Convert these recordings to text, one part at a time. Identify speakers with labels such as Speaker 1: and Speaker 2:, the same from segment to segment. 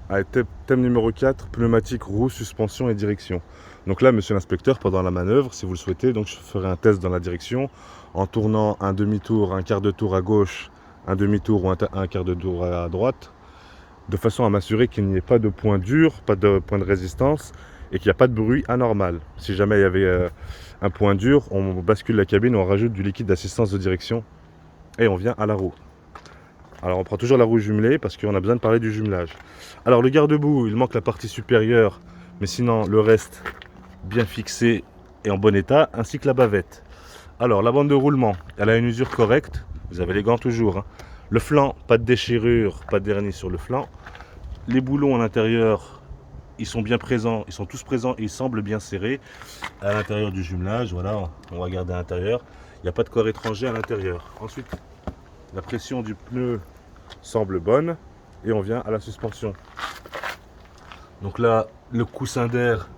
Speaker 1: Allez, thème numéro 4, pneumatique, roue, suspension et direction. Donc là, monsieur l'inspecteur, pendant la manœuvre, si vous le souhaitez, donc je ferai un test dans la direction en tournant un demi-tour, un quart de tour à gauche, un demi-tour ou un quart de tour à droite, de façon à m'assurer qu'il n'y ait pas de point dur, pas de point de résistance et qu'il n'y a pas de bruit anormal. Si jamais il y avait un point dur, on bascule la cabine, on rajoute du liquide d'assistance de direction et on vient à la roue. Alors on prend toujours la roue jumelée parce qu'on a besoin de parler du jumelage. Alors le garde-boue, il manque la partie supérieure, mais sinon le reste bien fixé et en bon état, ainsi que la bavette. Alors la bande de roulement, elle a une usure correcte, vous avez les gants toujours. Hein. Le flanc, pas de déchirure, pas de dernier sur le flanc. Les boulons à l'intérieur, ils sont bien présents, ils sont tous présents et ils semblent bien serrés. À l'intérieur du jumelage, voilà, on va regarder à l'intérieur. Il n'y a pas de corps étranger à l'intérieur. Ensuite, la pression du pneu semble bonne et on vient à la suspension. Donc là, le coussin d'air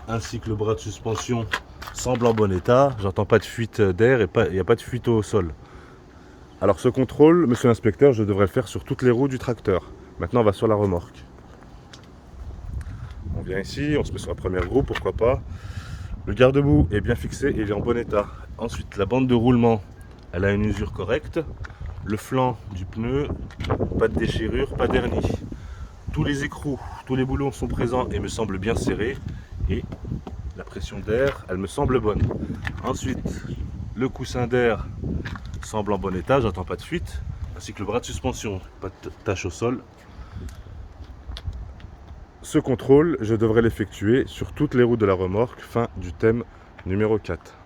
Speaker 1: ainsi que le bras de suspension semblent en bon état. J'entends pas de fuite d'air et il n'y a pas de fuite au sol. Alors ce contrôle, monsieur l'inspecteur, je devrais le faire sur toutes les roues du tracteur. Maintenant, on va sur la remorque. On vient ici, on se met sur la première roue, pourquoi pas. Le garde-boue est bien fixé et il est en bon état. Ensuite, la bande de roulement, elle a une usure correcte. Le flanc du pneu, pas de déchirure, pas d'hernie. Tous les écrous, tous les boulons sont présents et me semblent bien serrés. Et la pression d'air, elle me semble bonne. Ensuite, le coussin d'air semble en bon état, j'entends pas de fuite. Ainsi que le bras de suspension, pas de tache au sol. Ce contrôle, je devrais l'effectuer sur toutes les roues de la remorque, fin du thème numéro 4.